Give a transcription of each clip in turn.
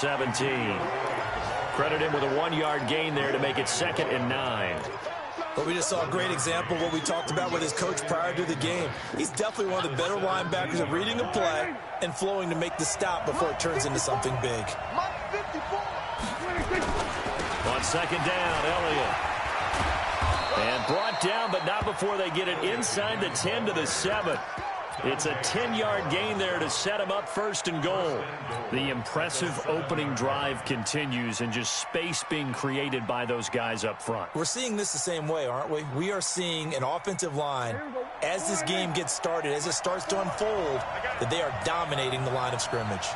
17. Credit him with a 1-yard gain there to make it 2nd and 9. But we just saw a great example of what we talked about with his coach prior to the game. He's definitely one of the better linebackers at reading a play and flowing to make the stop before it turns into something big. On 2nd down, Elliott. And brought down, but not before they get it inside the 10 to the 7. It's a 10-yard gain there to set him up 1st and goal. The impressive opening drive continues, and just space being created by those guys up front. We're seeing this the same way, aren't we? We are seeing an offensive line, as this game gets started, as it starts to unfold, that they are dominating the line of scrimmage.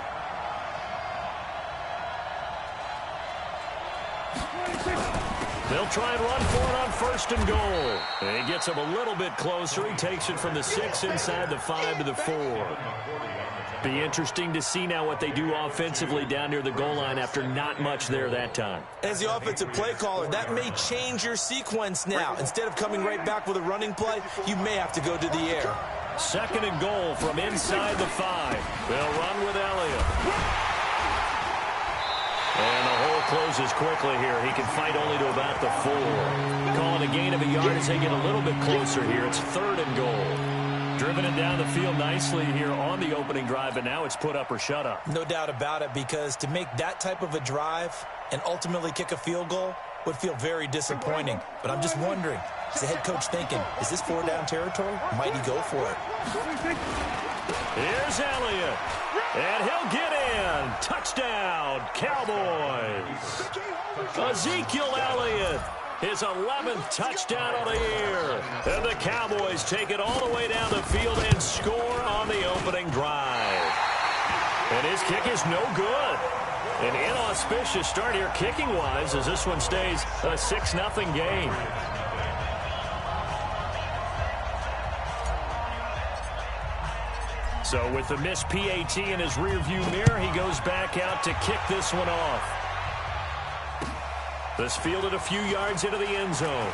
They'll try and run for it on 1st and goal. And he gets him a little bit closer. He takes it from the 6 inside the 5 to the 4. Be interesting to see now what they do offensively down near the goal line after not much there that time. As the offensive play caller, that may change your sequence now. Instead of coming right back with a running play, you may have to go to the air. 2nd and goal from inside the 5. They'll run with Elliott. And the hole closes quickly here. He can fight only to about the 4. Calling a gain of a yard as they get a little bit closer here. It's 3rd and goal. Driven it down the field nicely here on the opening drive, but now it's put up or shut up. No doubt about it, because to make that type of a drive and ultimately kick a field goal would feel very disappointing. But I'm just wondering, is the head coach thinking, is this 4-down territory? Might he go for it? Here's Elliott. And he'll get in. Touchdown, Cowboys. Ezekiel Elliott, his 11th touchdown of the year. And the Cowboys take it all the way down the field and score on the opening drive. And his kick is no good. An inauspicious start here kicking-wise as this one stays a 6-0 game. So with the missed PAT in his rearview mirror, he goes back out to kick this one off. This fielded a few yards into the end zone.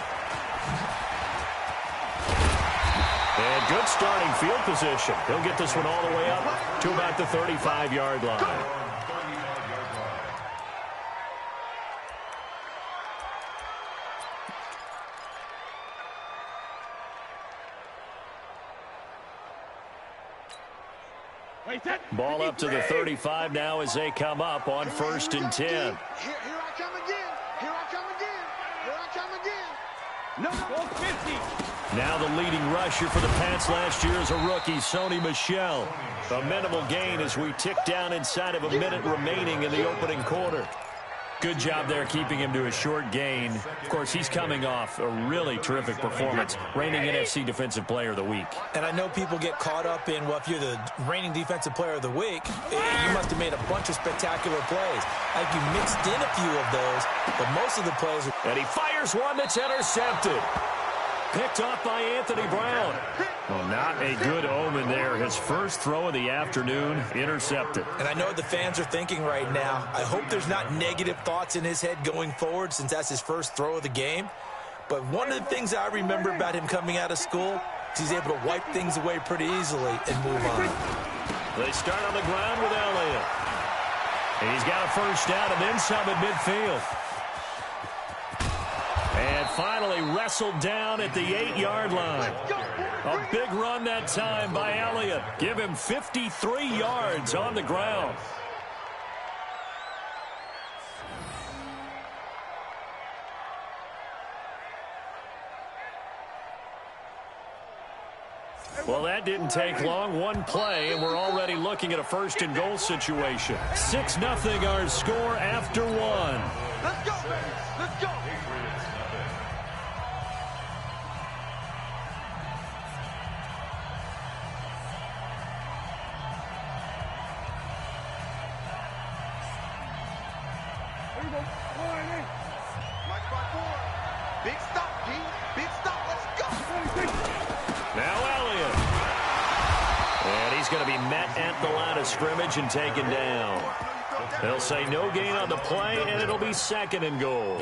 And good starting field position. He'll get this one all the way up to about the 35-yard line. Ball up to the 35 now as they come up on 1st and 10. Here I come again. Here I come again. Here I come again. Number 50. Now the leading rusher for the Pats last year is a rookie, Sony Michel. A minimal gain as we tick down inside of a minute remaining in the opening quarter. Good job there keeping him to a short gain. Of course, he's coming off a really terrific performance, reigning NFC Defensive Player of the Week. And I know people get caught up in, well, if you're the reigning Defensive Player of the Week, you must have made a bunch of spectacular plays. I think you mixed in a few of those, but most of the plays are... And he fires one that's intercepted. Picked off by Anthony Brown. Well, not a good omen there. His first throw of the afternoon, intercepted. And I know what the fans are thinking right now. I hope there's not negative thoughts in his head going forward since that's his first throw of the game. But one of the things I remember about him coming out of school is he's able to wipe things away pretty easily and move on. They start on the ground with Elliott. He's got a first down and then some at midfield. And finally wrestled down at the 8-yard line. A big run that time by Elliott. Give him 53 yards on the ground. Well, that didn't take long. One play, and we're already looking at a 1st and goal situation. 6-0 our score after one. Let's go, baby. Let's go. Big stop, G. Big stop. Let's go. Now Elliott. And he's going to be met at the line of scrimmage and taken down. They'll say no gain on the play, and it'll be 2nd and goal.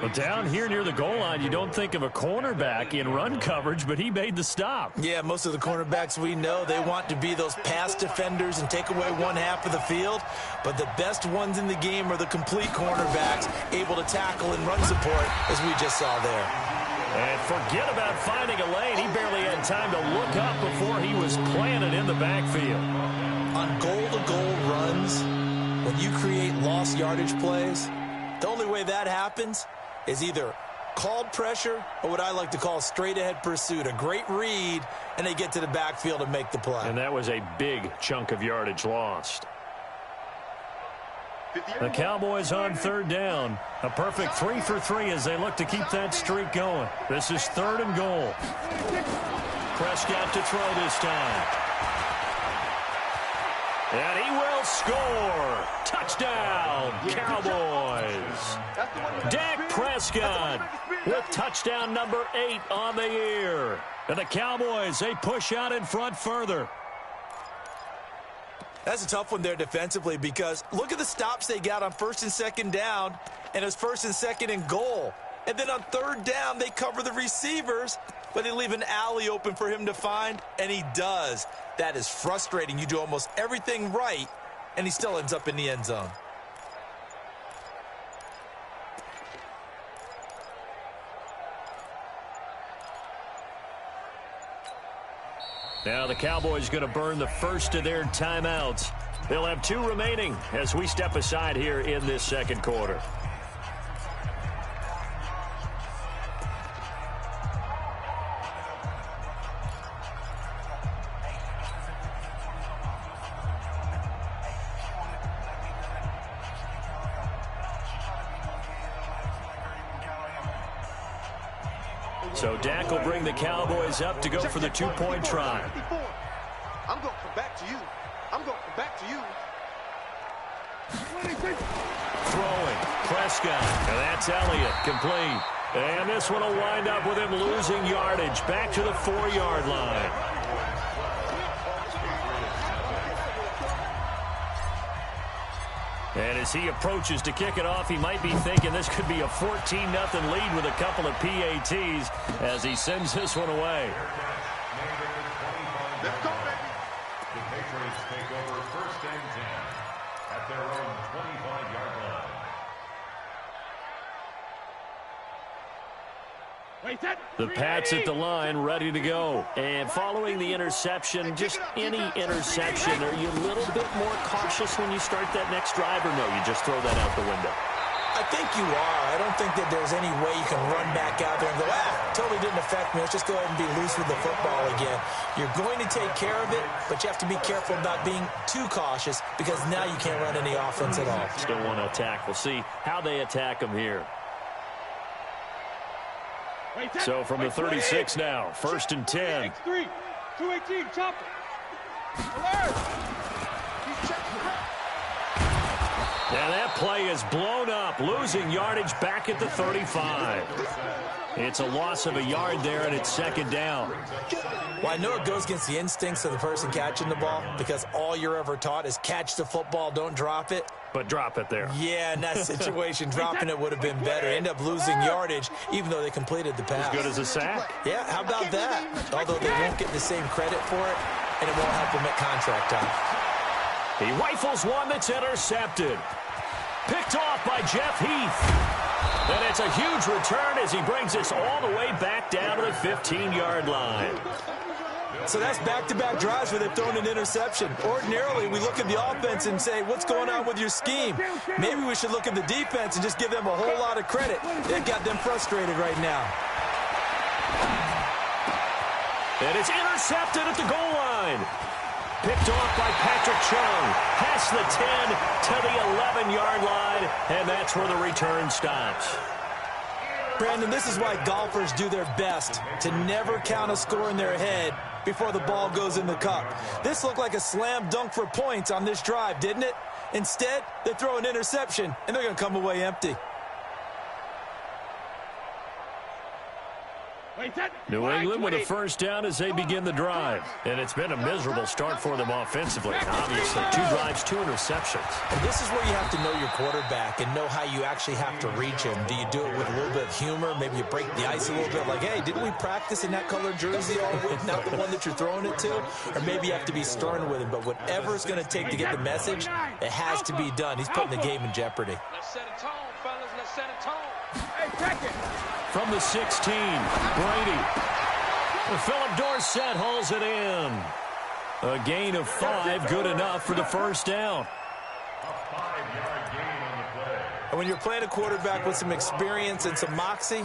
Well, down here near the goal line, you don't think of a cornerback in run coverage, but he made the stop. Yeah, most of the cornerbacks we know, they want to be those pass defenders and take away one half of the field. But the best ones in the game are the complete cornerbacks, able to tackle and run support, as we just saw there. And forget about finding a lane. He barely had time to look up before he was planted in the backfield. On goal-to-goal runs, when you create lost yardage plays, the only way that happens is either called pressure or what I like to call straight-ahead pursuit. A great read, and they get to the backfield and make the play. And that was a big chunk of yardage lost. The Cowboys on third down. A perfect 3 for 3 as they look to keep that streak going. This is 3rd and goal. Prescott to throw this time. And he will score. Touchdown, Cowboys. Dak Prescott with touchdown number 8 on the year. And the Cowboys, they push out in front further. That's a tough one there defensively because look at the stops they got on 1st and 2nd down, and it's 1st and 2nd and goal. And then on 3rd down, they cover the receivers, but they leave an alley open for him to find, and he does. That is frustrating. You do almost everything right, and he still ends up in the end zone. Now the Cowboys going to burn the first of their timeouts. They'll have 2 remaining as we step aside here in this second quarter. So Dak will bring the Cowboys up to go for the 2-point try. I'm going to come back to you. I'm going to come back to you. Throwing. Prescott. And that's Elliott. Complete. And this one will wind up with him losing yardage. Back to the 4-yard line. And as he approaches to kick it off, he might be thinking this could be a 14-0 lead with a couple of PATs as he sends this one away. Let's go, baby. The Patriots take over 1st and 10 at their own 25-yard line. The Pats at the line, ready to go. And following the interception, just any interception, are you a little bit more cautious when you start that next drive, or no, you just throw that out the window? I think you are. I don't think that there's any way you can run back out there and go, totally didn't affect me. Let's just go ahead and be loose with the football again. You're going to take care of it, but you have to be careful about being too cautious because now you can't run any offense at all. Still want to attack. We'll see how they attack them here. So from the 36 now, 1st and 10. 218, chop it. Alert! And that play is blown up, losing yardage back at the 35. It's a loss of a yard there, and it's 2nd down. Well, I know it goes against the instincts of the person catching the ball because all you're ever taught is catch the football, don't drop it. But drop it there. Yeah, in that situation, dropping it would have been better. End up losing yardage, even though they completed the pass. As good as a sack. Yeah, how about that? Although they won't get the same credit for it, and it won't help them at contract time. He rifles one that's intercepted. Picked off by Jeff Heath. And it's a huge return as he brings us all the way back down to the 15-yard line. So that's back-to-back drives where they've thrown an interception. Ordinarily, we look at the offense and say, what's going on with your scheme? Maybe we should look at the defense and just give them a whole lot of credit. They've got them frustrated right now. And it's intercepted at the goal line. Picked off by Patrick Chung. Past the 10 to the 11-yard line, and that's where the return stops. Brandon, this is why golfers do their best to never count a score in their head before the ball goes in the cup. This looked like a slam dunk for points on this drive, didn't it? Instead, they throw an interception, and they're going to come away empty. New England with a first down as they begin the drive. And it's been a miserable start for them offensively. Obviously, 2 drives, 2 interceptions. And this is where you have to know your quarterback and know how you actually have to reach him. Do you do it with a little bit of humor? Maybe you break the ice a little bit like, hey, didn't we practice in that colored jersey all week? Not the one that you're throwing it to? Or maybe you have to be stern with him. But whatever it's going to take to get the message, it has to be done. He's putting the game in jeopardy. Let's set a tone, fellas. Let's set a tone. Hey, check it. From the 16, Brady. Philip Dorsett hauls it in. A gain of 5, good enough for the first down. A 5-yard gain on the play. And when you're playing a quarterback with some experience and some moxie,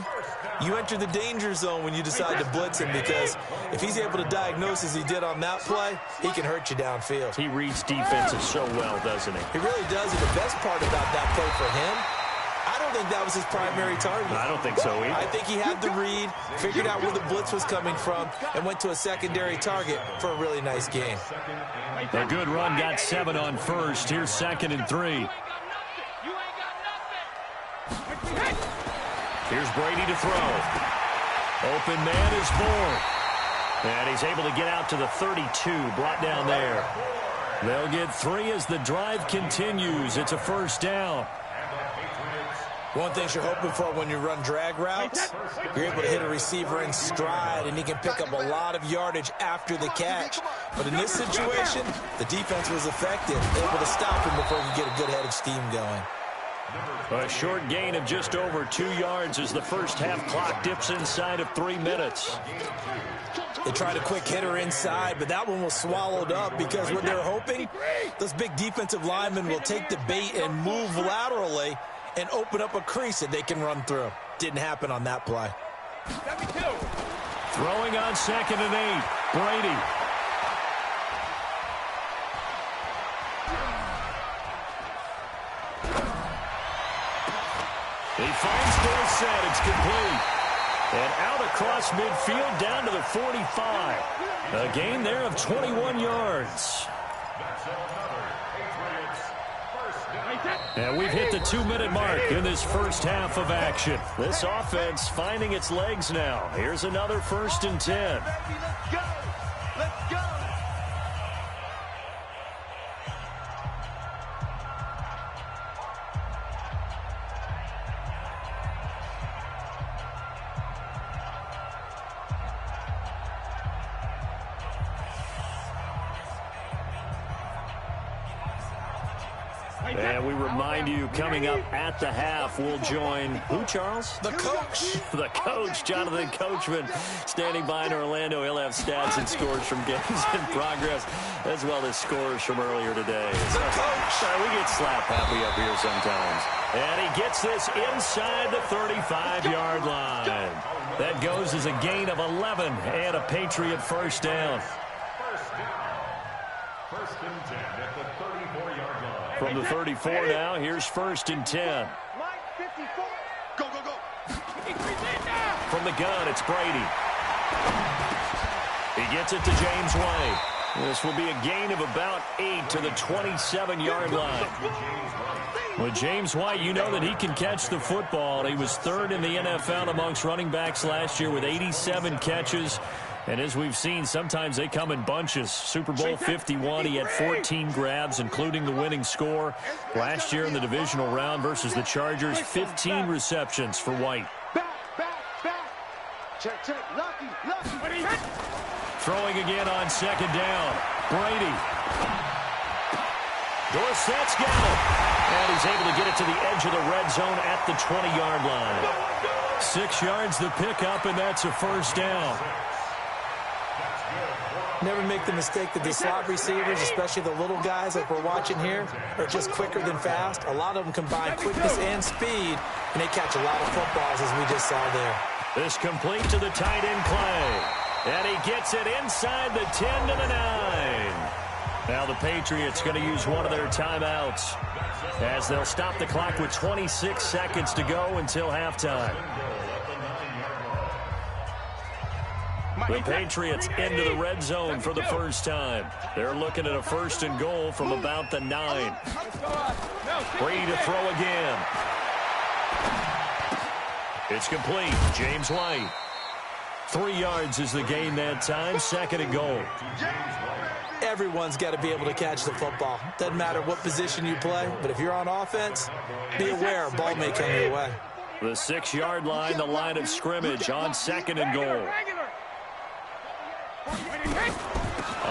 you enter the danger zone when you decide to blitz him, because if he's able to diagnose as he did on that play, he can hurt you downfield. He reads defenses so well, doesn't he? He really does, and the best part about that play for him, I don't think that was his primary target. I don't think so either. I think he had the read, figured out where the blitz was coming from, and went to a secondary target for a really nice game. A good run got 7 on first. Here's 2nd and 3. Here's Brady to throw. Open man is Moore. And he's able to get out to the 32, brought down there. They'll get 3 as the drive continues. It's a first down. One thing you're hoping for when you run drag routes, you're able to hit a receiver in stride, and he can pick up a lot of yardage after the catch. But in this situation, the defense was effective, able to stop him before he could get a good head of steam going. A short gain of just over 2 yards as the first half clock dips inside of 3 minutes. They tried a quick hitter inside, but that one was swallowed up because what they're hoping, those big defensive linemen will take the bait and move laterally and open up a crease that they can run through. Didn't happen on that play. Throwing on 2nd and 8, Brady. He finds Dorsett. It's complete. And out across midfield down to the 45. A gain there of 21 yards. And we've hit the 2-minute mark in this first half of action. This offense finding its legs now. Here's another 1st and 10. Let's go. Let's go. And we remind you, coming up at the half, we'll join who, Charles? The coach. The coach, Jonathan Coachman, standing by in Orlando. He'll have stats and scores from games in progress, as well as scores from earlier today. The coach. Sorry, we get slap happy up here sometimes. And he gets this inside the 35-yard line. That goes as a gain of 11 and a Patriot first down. First and 10 at the 34-yard line. From the 34 now, here's 1st and 10. Mike 54. Go, go, go. From the gun, it's Brady. He gets it to James White. This will be a gain of about 8 to the 27-yard line. With James White, you know that he can catch the football. He was 3rd in the NFL amongst running backs last year with 87 catches. And as we've seen, sometimes they come in bunches. Super Bowl 51, he had 14 grabs, including the winning score. Last year in the divisional round versus the Chargers, 15 receptions for White. Back. Check. Lucky. Throwing again on 2nd down. Brady. Dorsett's got it. And he's able to get it to the edge of the red zone at the 20-yard line. 6 yards the pickup, and that's a first down. Never make the mistake that the slot receivers, especially the little guys like we're watching here, are just quicker than fast. A lot of them combine quickness and speed, and they catch a lot of footballs, as we just saw there. This complete to the tight end, Clay. And he gets it inside the 10 to the 9. Now the Patriots going to use one of their timeouts as they'll stop the clock with 26 seconds to go until halftime. The Patriots into the red zone for the first time. They're looking at a 1st and goal from about the 9. Brady to throw again. It's complete. James White 3 yards is the gain that time. 2nd and goal. Everyone's got to be able to catch the football. Doesn't matter what position you play, but if you're on offense, be aware a ball may come your way. The 6-yard line, the line of scrimmage on 2nd and goal.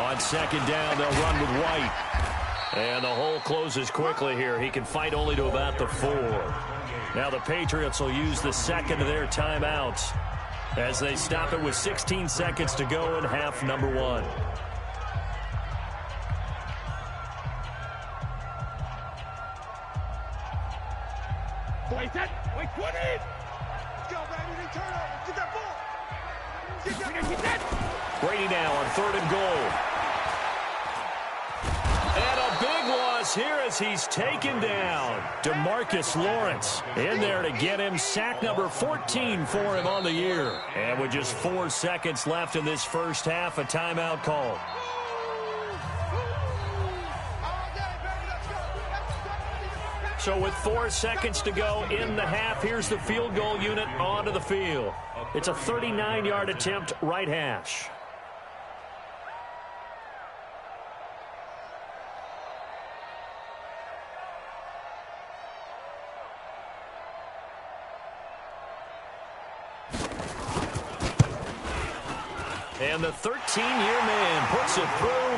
On 2nd down, they'll run with White. And the hole closes quickly here. He can fight only to about the 4. Now the Patriots will use the 2nd of their timeouts as they stop it with 16 seconds to go in half number 1. Wait, 20! Let's go, baby. Turn over. Get that ball. Get that. Brady now on 3rd and goal. And a big loss here as he's taken down. DeMarcus Lawrence in there to get him. Sack number 14 for him on the year. And with just 4 seconds left in this first half, a timeout call. So with 4 seconds to go in the half, here's the field goal unit onto the field. It's a 39-yard attempt, right hash. And the 13-year man puts it through,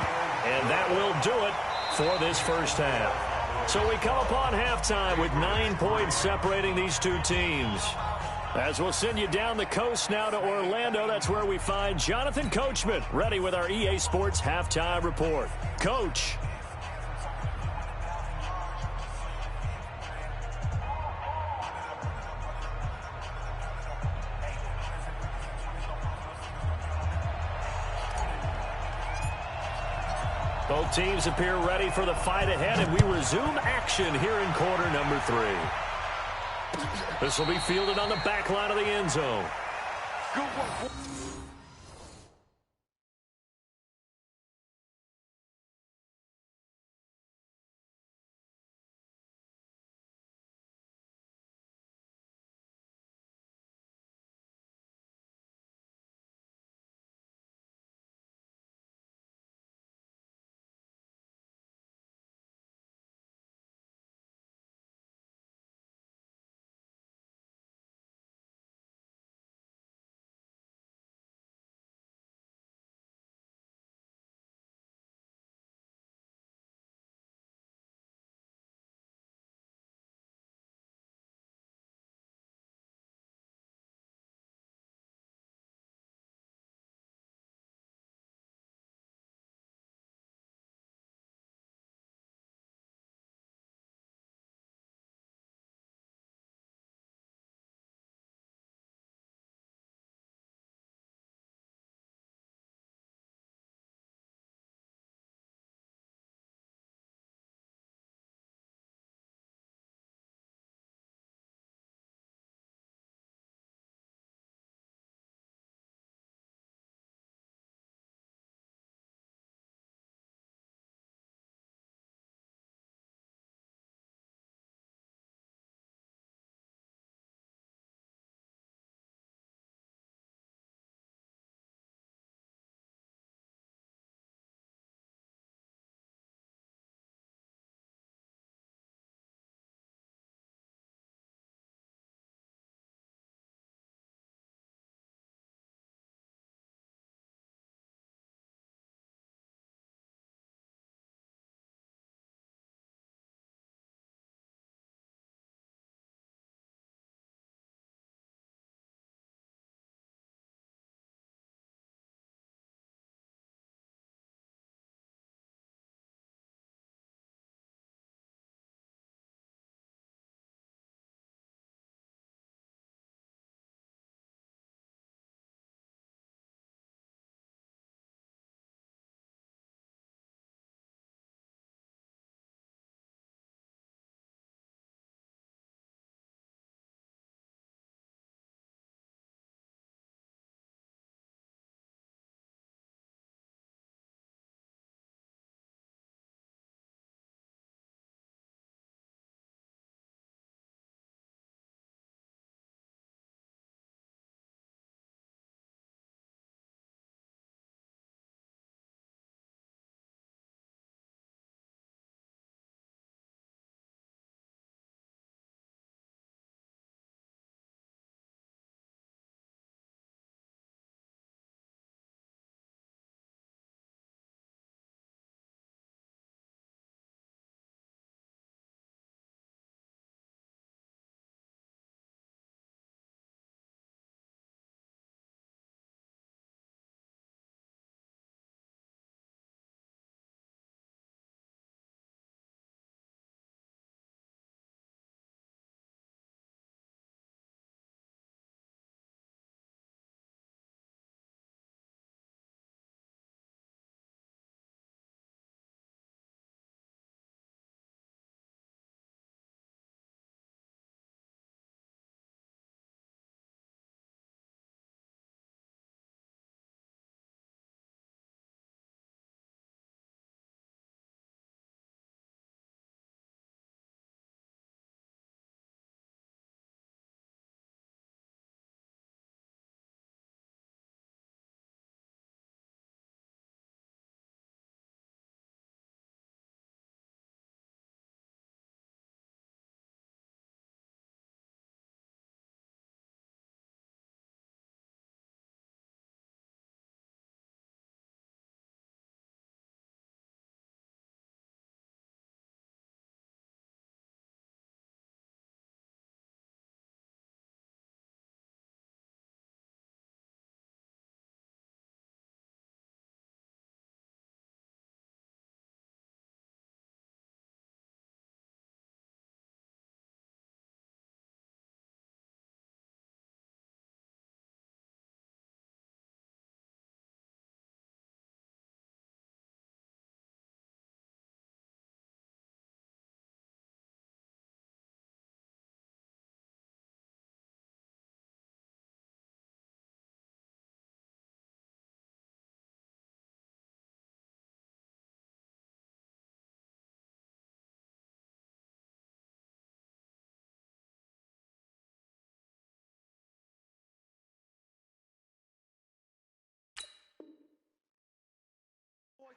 and that will do it for this first half. So we come upon halftime with 9 points separating these two teams. As we'll send you down the coast now to Orlando, that's where we find Jonathan Coachman ready with our EA Sports Halftime Report. Coach. Both teams appear ready for the fight ahead, and we resume action here in quarter number 3. This will be fielded on the back line of the end zone.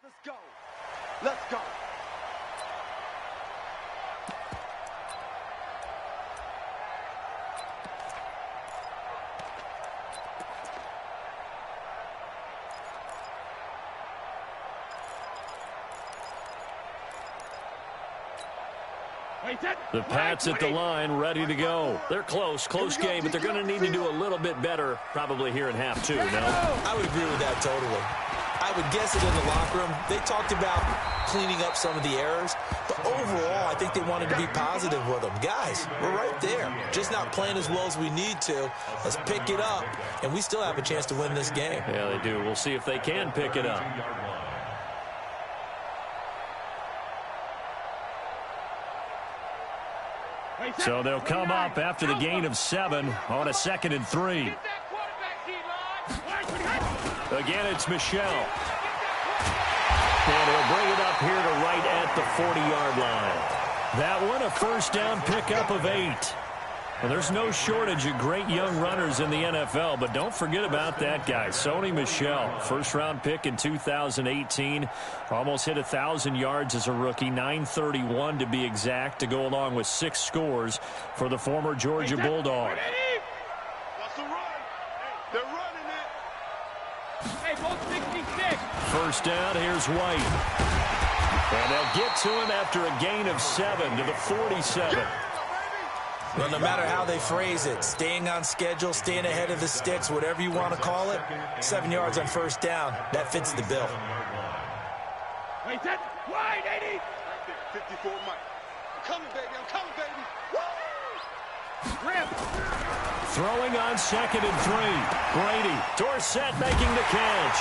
Let's go. Let's go. The Pats at the line, ready to go. They're close game, but they're going to need to do a little bit better probably here in half two, no? I would agree with that totally. I would guess it in the locker room. They talked about cleaning up some of the errors, but overall, I think they wanted to be positive with them. Guys, we're right there. Just not playing as well as we need to. Let's pick it up, and we still have a chance to win this game. Yeah, they do. We'll see if they can pick it up. So they'll come up after the gain of 7 on a 2nd and 3. Again, it's Michelle. And he'll bring it up here to right at the 40-yard line. That one, a first down pickup of 8. Well, there's no shortage of great young runners in the NFL, but don't forget about that guy, Sony Michel. First-round pick in 2018. Almost hit 1,000 yards as a rookie, 931 to be exact, to go along with 6 scores for the former Georgia Bulldog. That's a run. They're running it. Hey, both 66. First down, here's White. And they'll get to him after a gain of 7 to the 47. Well, no matter how they phrase it, staying on schedule, staying ahead of the sticks, whatever you want to call it, 7 yards on first down, that fits the bill. Wait, that wide, 80. 54 Mike. I'm coming, baby. I'm coming, baby. Grip. Throwing on 2nd and 3. Brady, Dorsett making the catch.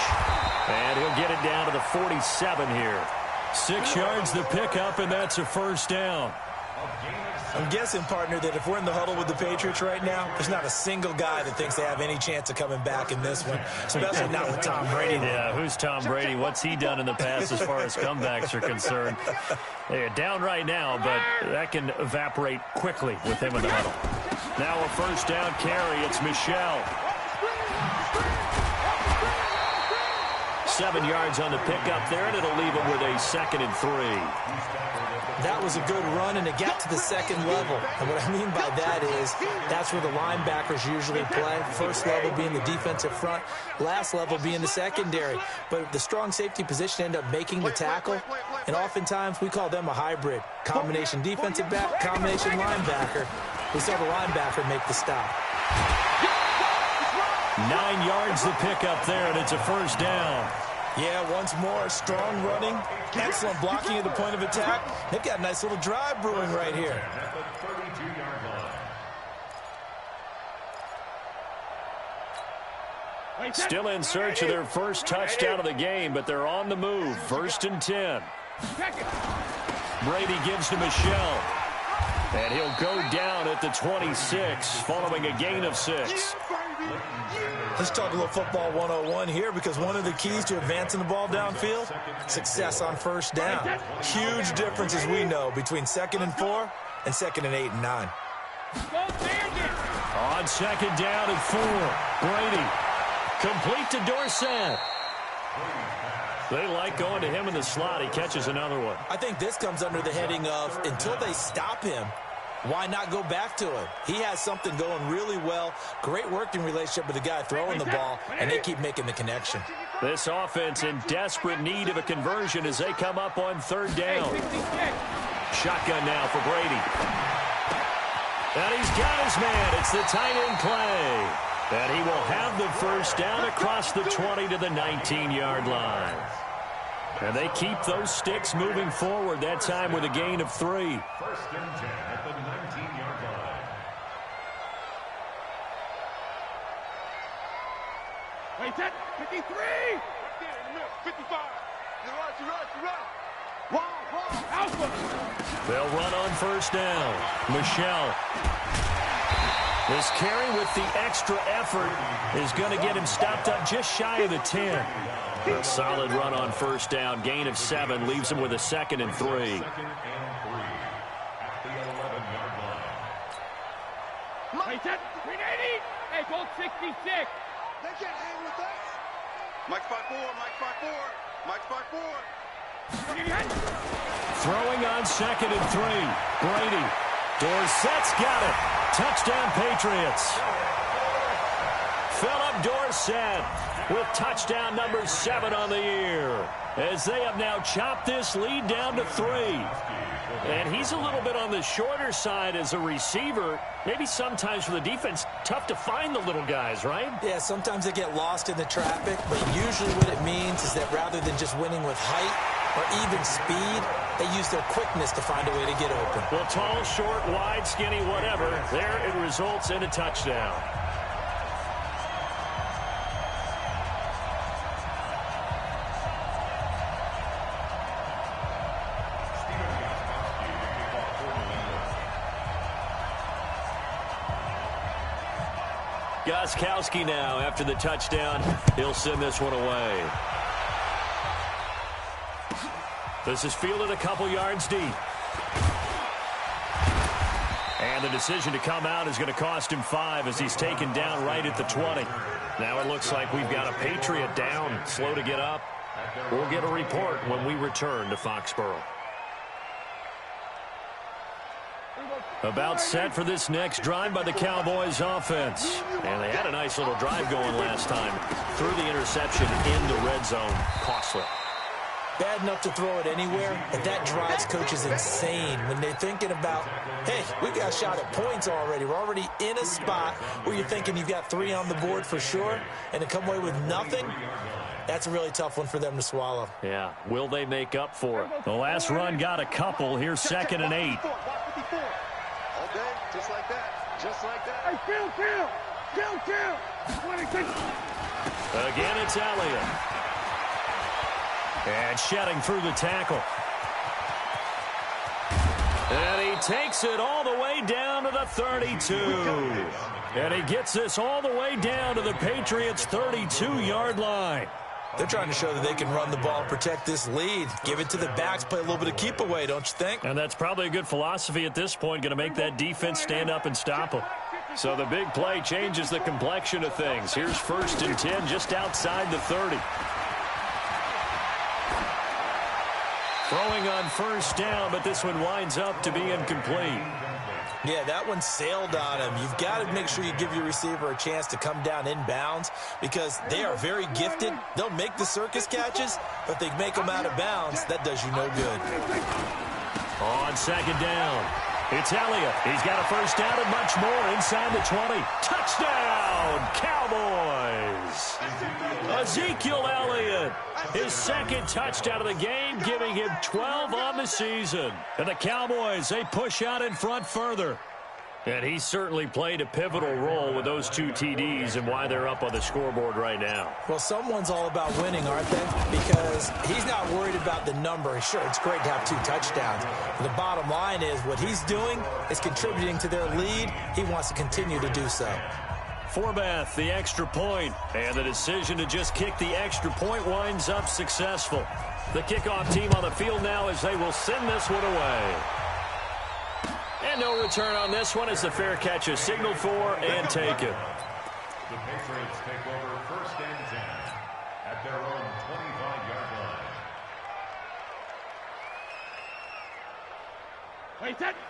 And he'll get it down to the 47 here. 6 yards the pickup, and that's a first down. I'm guessing, partner, that if we're in the huddle with the Patriots right now, there's not a single guy that thinks they have any chance of coming back in this one, especially not with Tom Brady. Yeah, who's Tom Brady? What's he done in the past as far as comebacks are concerned? They're down right now, but that can evaporate quickly with him in the huddle. Now a first down carry. It's Michelle. 7 yards on the pickup there, and it'll leave him with a 2nd and 3. That was a good run, and it got to the second level. And what I mean by that is that's where the linebackers usually play. First level being the defensive front, last level being the secondary. But the strong safety position ended up making the tackle, and oftentimes we call them a hybrid. Combination defensive back, combination linebacker. We saw the linebacker make the stop. 9 yards the pickup there, and it's a first down. Yeah, once more, strong running, excellent blocking at the point of attack. They've got a nice little drive brewing right here. Still in search of their first touchdown of the game, but they're on the move. 1st and 10. Brady gives to Michelle. And he'll go down at the 26, following a gain of 6. Let's talk a little football 101 here, because one of the keys to advancing the ball downfield, success on first down. Huge difference, as we know, between 2nd and 4 and 2nd and 8 and 9. On 2nd down and 4, Brady complete to Dorsett. They like going to him in the slot. He catches another one. I think this comes under the heading of, until they stop him, why not go back to him? He has something going really well. Great working relationship with the guy throwing the ball, and they keep making the connection. This offense in desperate need of a conversion as they come up on 3rd down. Shotgun now for Brady. And he's got his man. It's the tight end play. And he will have the first down across the 20 to the 19-yard line. And they keep those sticks moving forward, that time with a gain of 3. 1st and 10 at the 19-yard line. Wait, that 53. Right there in the middle. 55. You're right. Wow. Alpha. They'll run on 1st down. Michelle. This carry with the extra effort is going to get him stopped up just shy of the 10. A solid run on 1st down. Gain of 7 leaves him with a 2nd and 3. 2nd and 3 at the 11-yard line. Wait, that 380. Hey, both 66. They can't hang with us. Mike 5-4. Throwing on 2nd and 3. Brady. Dorsett's got it. Touchdown, Patriots. Philip Dorsett with touchdown number 7 on the year, as they have now chopped this lead down to 3. And he's a little bit on the shorter side as a receiver. Maybe sometimes for the defense, tough to find the little guys, right? Yeah, sometimes they get lost in the traffic, but usually what it means is that rather than just winning with height or even speed, they use their quickness to find a way to get open. Well, tall, short, wide, skinny, whatever, there it results in a touchdown. Gostkowski now after the touchdown. He'll send this one away. This is fielded a couple yards deep. And the decision to come out is going to cost him 5 as he's taken down right at the 20. Now it looks like we've got a Patriot down, slow to get up. We'll get a report when we return to Foxborough. About set for this next drive by the Cowboys offense. And they had a nice little drive going last time. Threw the interception in the red zone. Costly. Bad enough to throw it anywhere, but that drives coaches insane when they're thinking about, hey, we got a shot at points already. We're already in a spot where you're thinking you've got 3 on the board for sure, and to come away with nothing, that's a really tough one for them to swallow. Yeah, will they make up for it? The last run got a couple. Here's 2nd and 8. Okay, just like that. Just like that. Hey, kill. 26. Again, it's Elliott. And shedding through the tackle. And he takes it all the way down to the 32. And he gets this all the way down to the Patriots' 32-yard line. They're trying to show that they can run the ball, protect this lead, give it to the backs, play a little bit of keep away, don't you think? And that's probably a good philosophy at this point, going to make that defense stand up and stop them. So the big play changes the complexion of things. Here's 1st and 10 just outside the 30. Throwing on 1st down, but this one winds up to be incomplete. Yeah, that one sailed on him. You've got to make sure you give your receiver a chance to come down inbounds because they are very gifted. They'll make the circus catches, but if they make them out of bounds, that does you no good. On 2nd down, it's Elliott. He's got a 1st down and much more inside the 20. Touchdown, Cowboys! Ezekiel Elliott, his 2nd touchdown of the game, giving him 12 on the season. And the Cowboys, they push out in front further. And he certainly played a pivotal role with those 2 TDs and why they're up on the scoreboard right now. Well, someone's all about winning, aren't they? Because he's not worried about the number. Sure, it's great to have 2 touchdowns. But the bottom line is what he's doing is contributing to their lead. He wants to continue to do so. Forbath, the extra point, and the decision to just kick the extra point winds up successful. The kickoff team on the field now as they will send this one away. And no return on this one as the fair catch is signaled for and taken. The Patriots take over 1st and 10 at their own 25-yard line.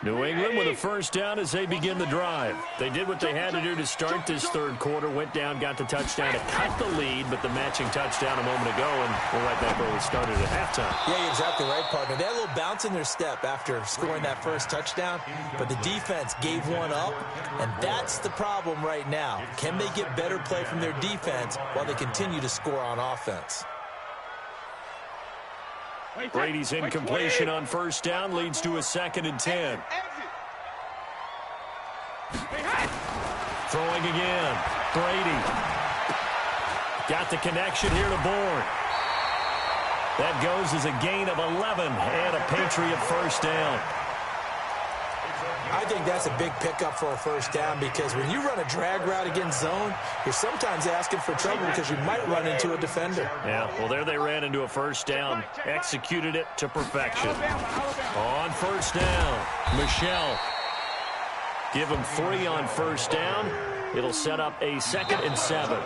New England with a 1st down as they begin the drive. They did what they had to do to start this 3rd quarter, went down, got the touchdown to cut the lead, but the matching touchdown a moment ago, and we're right back where we started at halftime. Yeah, you're exactly right, partner. They had a little bounce in their step after scoring that 1st touchdown, but the defense gave one up, and that's the problem right now. Can they get better play from their defense while they continue to score on offense? Brady's incompletion on 1st down leads to a 2nd and 10. Throwing again. Brady. Got the connection here to Bourne. That goes as a gain of 11 and a Patriot 1st down. I think that's a big pickup for a 1st down because when you run a drag route against zone, you're sometimes asking for trouble because you might run into a defender. Yeah, well, there they ran into a 1st down, executed it to perfection. On 1st down, Michelle. Give him 3 on 1st down. It'll set up a 2nd and 7.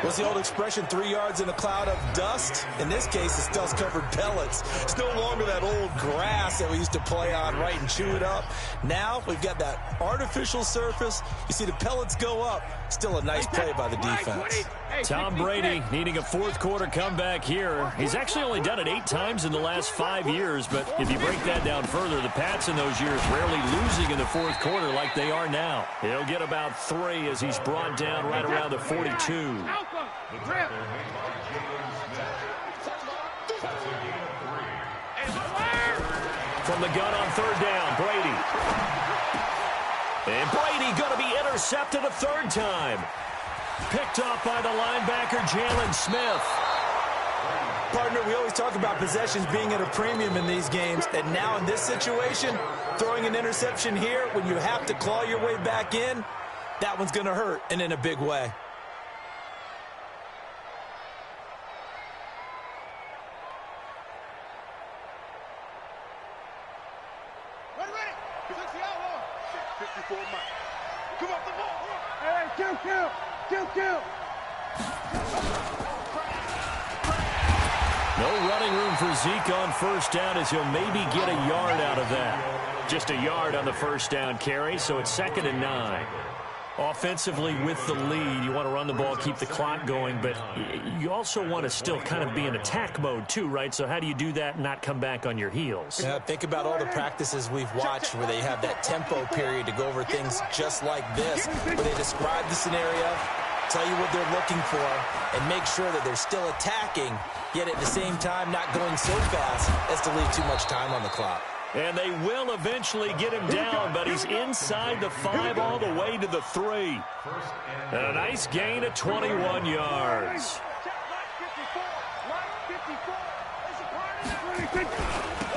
What's the old expression, 3 yards in a cloud of dust? In this case, it's dust-covered pellets. It's no longer that old grass that we used to play on, right, and chew it up. Now we've got that artificial surface. You see the pellets go up. Still a nice play by the defense. Tom Brady needing a fourth-quarter comeback here. He's actually only done it 8 times in the last 5 years, but if you break that down further, the Pats in those years rarely losing in the fourth quarter like they are now. He'll get about 3 as he's brought down right around the 42. From the gun on third down, Brady. And Brady going to be intercepted a third time. Picked off by the linebacker, Jalen Smith. Partner, we always talk about possessions being at a premium in these games, and now in this situation, throwing an interception here when you have to claw your way back in, that one's going to hurt, and in a big way. Come off the ball. Hey, kill. No running room for Zeke on first down as he'll maybe get a yard out of that. Just a yard on the first down carry, so it's 2nd and 9. Offensively with the lead, you want to run the ball, keep the clock going, but you also want to still kind of be in attack mode too, right? So how do you do that and not come back on your heels? Yeah, think about all the practices we've watched where they have that tempo period to go over things just like this, where they describe the scenario, tell you what they're looking for, and make sure that they're still attacking, yet at the same time not going so fast as to leave too much time on the clock. And they will eventually get him down, but he's inside the 5 all the way to the 3. And a nice gain of 21 yards.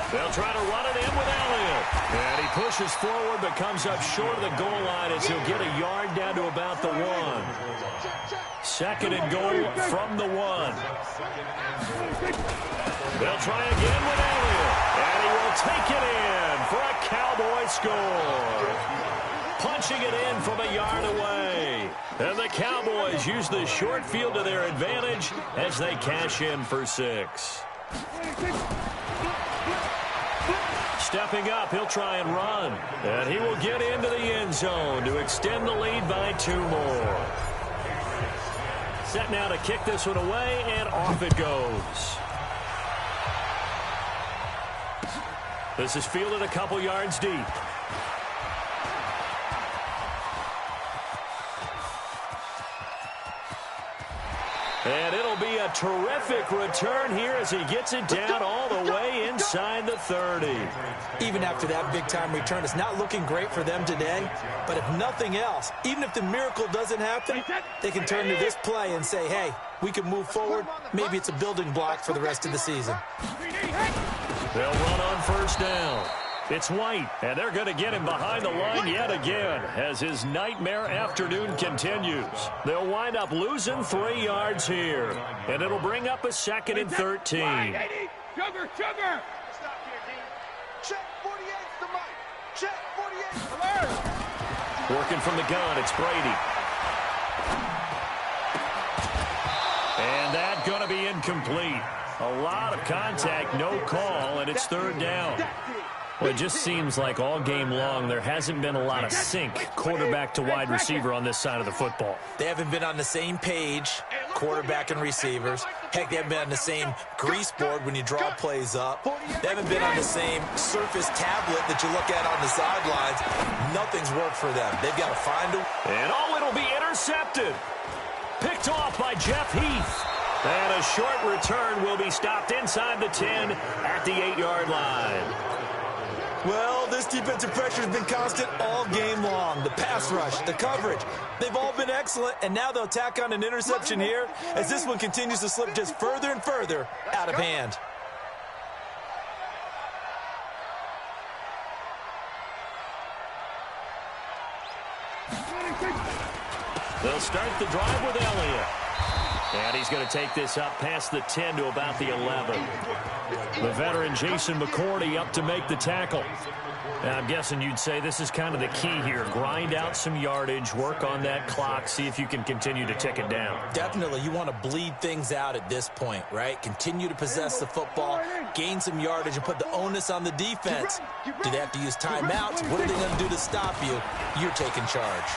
They'll try to run it in with Elliott. And he pushes forward but comes up short of the goal line as he'll get a yard down to about the 1. 2nd and goal from the 1. They'll try again with Elliott. And he will take it in for a Cowboy score. Punching it in from a yard away. And the Cowboys use the short field to their advantage as they cash in for 6. Stepping up, he'll try and run. And he will get into the end zone to extend the lead by 2 more. Set now to kick this one away, and off it goes. This is fielded a couple yards deep. And it'll be a terrific return here as he gets it down all the way inside the 30. Even after that big-time return, it's not looking great for them today. But if nothing else, even if the miracle doesn't happen, they can turn to this play and say, hey, we can move forward. Maybe it's a building block for the rest of the season. They'll run on first down. It's White, and they're going to get him behind the line yet again as his nightmare afternoon continues. They'll wind up losing 3 yards here, and it'll bring up a 2nd and 13. Sugar! Stop here, D. Check 48's the mic. Check 48's the Working from the gun, it's Brady. And that's going to be incomplete. A lot of contact, no call, and it's 3rd down. Well, it just seems like all game long there hasn't been a lot of sync quarterback to wide receiver on this side of the football. They haven't been on the same page, quarterback and receivers. Heck, they haven't been on the same grease board when you draw plays up. They haven't been on the same surface tablet that you look at on the sidelines. Nothing's worked for them. They've got to find a... And it'll be intercepted. Picked off by Jeff Heath. And a short return will be stopped inside the 10 at the 8-yard line. Well, this defensive pressure has been constant all game long. The pass rush, the coverage, they've all been excellent, and now they'll tack on an interception here as this one continues to slip just further and further out of hand. They'll start the drive with Elliott. And he's going to take this up past the 10 to about the 11. The veteran Jason McCourty up to make the tackle. And I'm guessing you'd say this is kind of the key here. Grind out some yardage, work on that clock, see if you can continue to tick it down. Definitely. You want to bleed things out at this point, right? Continue to possess the football, gain some yardage, and put the onus on the defense. Do they have to use timeouts? What are they going to do to stop you? You're taking charge.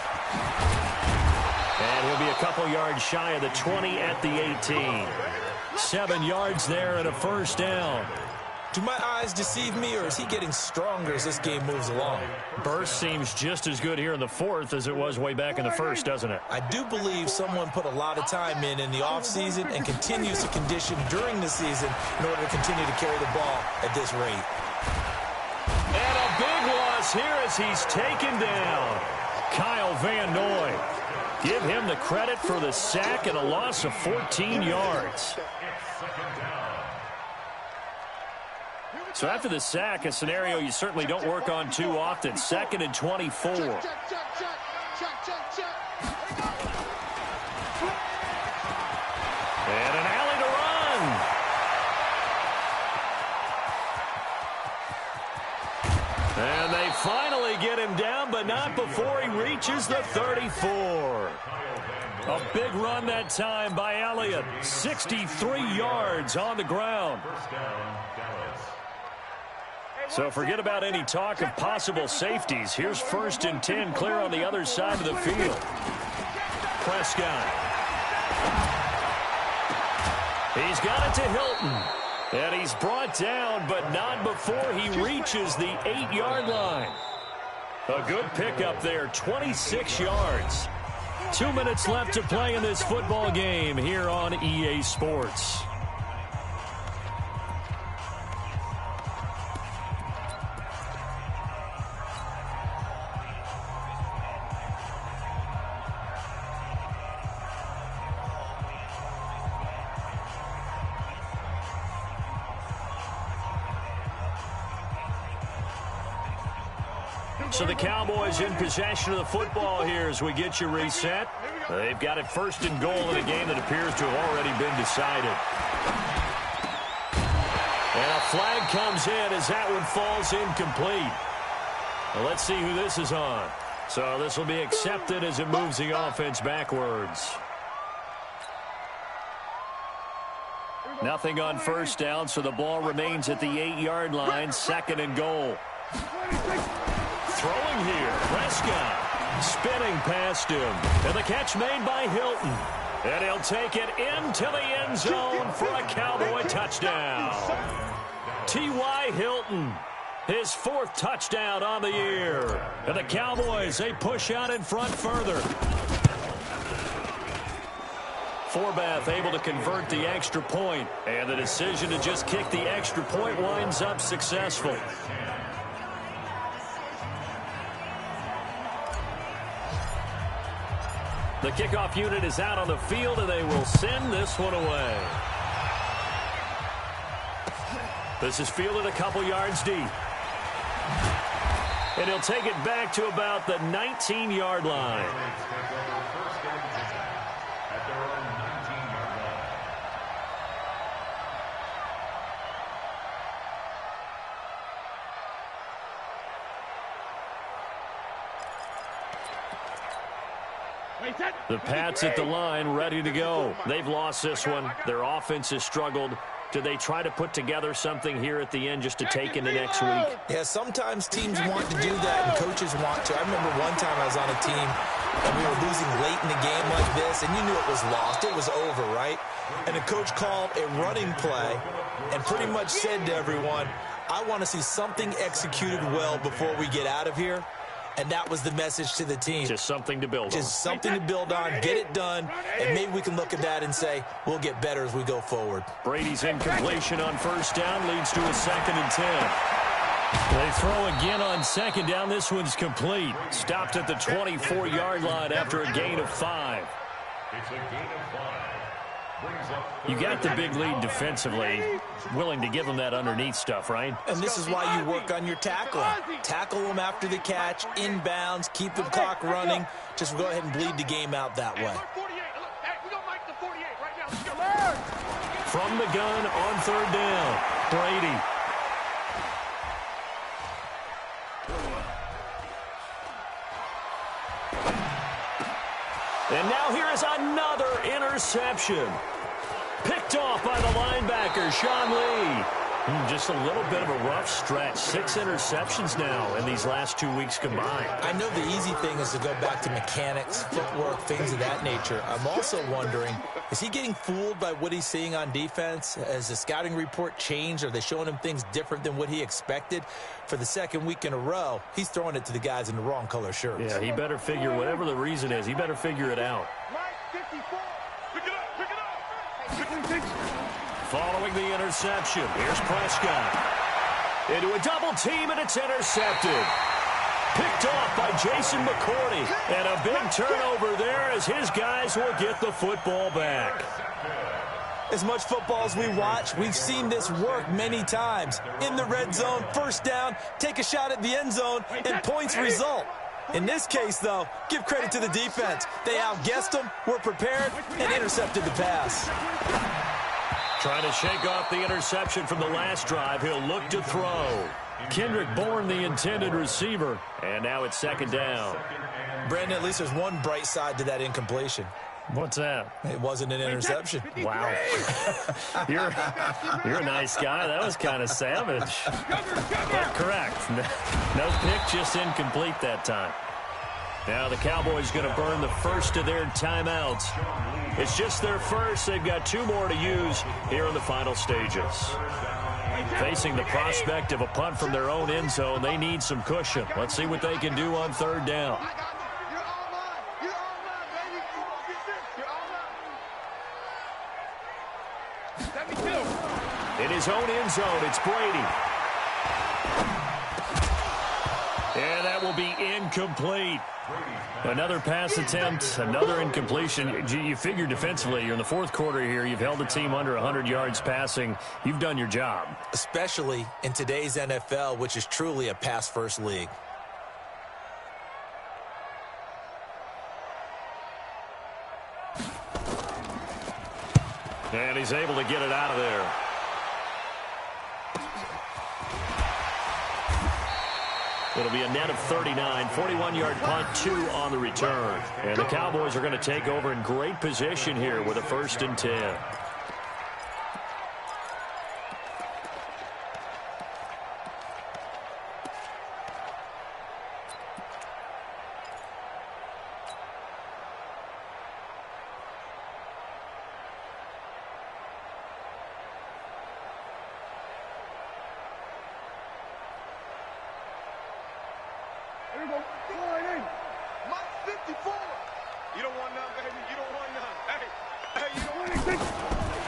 And he'll be a couple yards shy of the 20 at the 18. 7 yards there and a first down. Do my eyes deceive me, or is he getting stronger as this game moves along? Burst seems just as good here in the fourth as it was way back in the first, doesn't it? I do believe someone put a lot of time in the offseason and continues to condition during the season in order to continue to carry the ball at this rate. And a big loss here as he's taken down. Kyle Van Noy. Give him the credit for the sack and a loss of 14 yards. So after the sack, a scenario you certainly don't work on too often. 2nd and 24. And an alley to run. And they finally get him down, but not before he reaches the 34. A big run that time by Elliott. 63 yards on the ground. So forget about any talk of possible safeties. Here's 1st and 10 clear on the other side of the field. Prescott. He's got it to Hilton. And he's brought down, but not before he reaches the 8-yard line. A good pickup there, 26 yards. 2 minutes left to play in this football game here on EA Sports. So the Cowboys in possession of the football here as we get you reset. They've got it 1st and goal in a game that appears to have already been decided. And a flag comes in as that one falls incomplete. Well, let's see who this is on. So this will be accepted as it moves the offense backwards. Nothing on 1st down, so the ball remains at the 8-yard line. 2nd and goal. Throwing here, Prescott spinning past him, and the catch made by Hilton. And he'll take it into the end zone for a Cowboy touchdown. T.Y. Hilton, his 4th touchdown on the year. And the Cowboys, they push out in front further. Forbath able to convert the extra point, and the decision to just kick the extra point winds up successful. The kickoff unit is out on the field, and they will send this one away. This is fielded a couple yards deep. And he'll take it back to about the 19-yard line. The Pats at the line, ready to go. They've lost this one. Their offense has struggled. Do they try to put together something here at the end just to take into next week? Yeah, sometimes teams want to do that and coaches want to. I remember one time I was on a team and we were losing late in the game like this, and you knew it was lost. It was over, right? And the coach called a running play and pretty much said to everyone, I want to see something executed well before we get out of here. And that was the message to the team. Just something to build on. Just something to build on, get it done, and maybe we can look at that and say, we'll get better as we go forward. Brady's incompletion on 1st down leads to a 2nd and 10. They throw again on 2nd down. This one's complete. Stopped at the 24-yard line after a gain of 5. It's a gain of 5. You got the big lead defensively, willing to give them that underneath stuff, right? And this is why you work on your tackling. Tackle them after the catch, inbounds, keep the clock running. Just go ahead and bleed the game out that way. from the gun on third down. Brady. And now here is another interception. Picked off by the linebacker, Sean Lee. Just a little bit of a rough stretch. 6 interceptions now in these last 2 weeks combined. I know the easy thing is to go back to mechanics, footwork, things of that nature. I'm also wondering, is he getting fooled by what he's seeing on defense? Has the scouting report changed? Are they showing him things different than what he expected? For the second week in a row, he's throwing it to the guys in the wrong color shirts. Yeah, he better figure, whatever the reason is, he better figure it out. Mike 54. Pick it up, pick it up. Following the interception, here's Prescott. Into a double team, and it's intercepted. Picked off by Jason McCourty. And a big turnover there as his guys will get the football back. As much football as we watch, we've seen this work many times. In the red zone, first down, take a shot at the end zone, and points result. In this case, though, give credit to the defense. They outguessed them, were prepared, and intercepted the pass. Trying to shake off the interception from the last drive. He'll look to throw. Kendrick Bourne, the intended receiver. And now it's second down. Brandon, at least there's one bright side to that incompletion. What's that? It wasn't an interception. Wow. You're a nice guy. That was kind of savage. But correct. No pick, just incomplete that time. Now the Cowboys going to burn the first of their timeouts. It's just their first. They've got 2 more to use here in the final stages. Facing the prospect of a punt from their own end zone, they need some cushion. Let's see what they can do on third down. In his own end zone, it's Brady. And that will be incomplete. Another pass attempt, another incompletion. You figure defensively, you're in the fourth quarter here. You've held the team under 100 yards passing. You've done your job. Especially in today's NFL, which is truly a pass-first league. And he's able to get it out of there. It'll be a net of 39, 41-yard punt, 2 on the return. And the Cowboys are going to take over in great position here with a 1st and 10.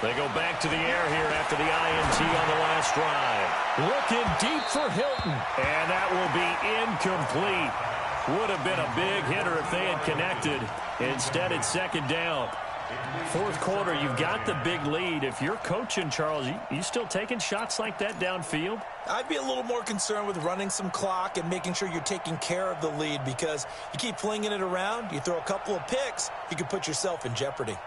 They go back to the air here after the INT on the last drive. Looking deep for Hilton. And that will be incomplete. Would have been a big hitter if they had connected. Instead, it's second down. Fourth quarter, you've got the big lead. If you're coaching, Charles, you still taking shots like that downfield? I'd be a little more concerned with running some clock and making sure you're taking care of the lead, because you keep flinging it around, you throw a couple of picks, you can put yourself in jeopardy.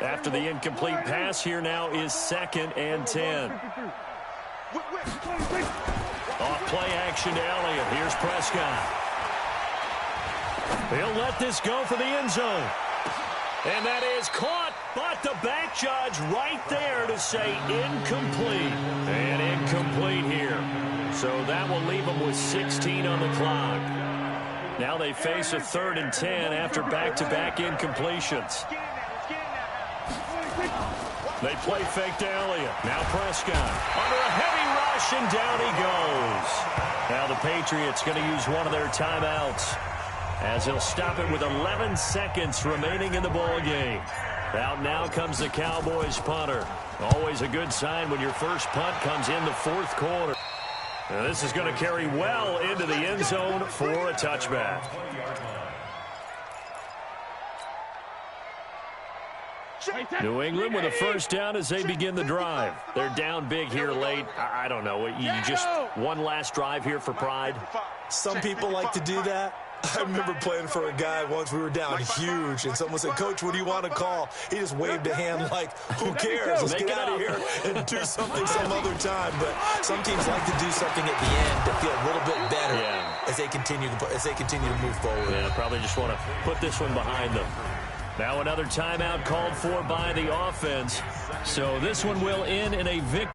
After the incomplete pass, here now is 2nd and 10. Off play action to Elliott. Here's Prescott. He'll let this go for the end zone. And that is caught, but the back judge right there to say incomplete. And incomplete here. So that will leave them with 16 on the clock. Now they face a 3rd and 10 after back-to-back incompletions. They play fake to Elliott. Now Prescott under a heavy rush, and down he goes. Now the Patriots going to use one of their timeouts, as he'll stop it with 11 seconds remaining in the ball game. Out now comes the Cowboys punter. Always a good sign when your first punt comes in the fourth quarter. Now this is going to carry well into the end zone for a touchback. New England with a first down as they begin the drive. They're down big here late. I don't know. You just one last drive here for pride. Some people like to do that. I remember playing for a guy once. We were down huge, and someone said, "Coach, what do you want to call?" He just waved a hand like, "Who cares? Let's get out of here and do something some other time." But some teams like to do something at the end to feel a little bit better as they continue to move forward. Yeah, probably just want to put this one behind them. Now another timeout called for by the offense. So this one will end in a victory.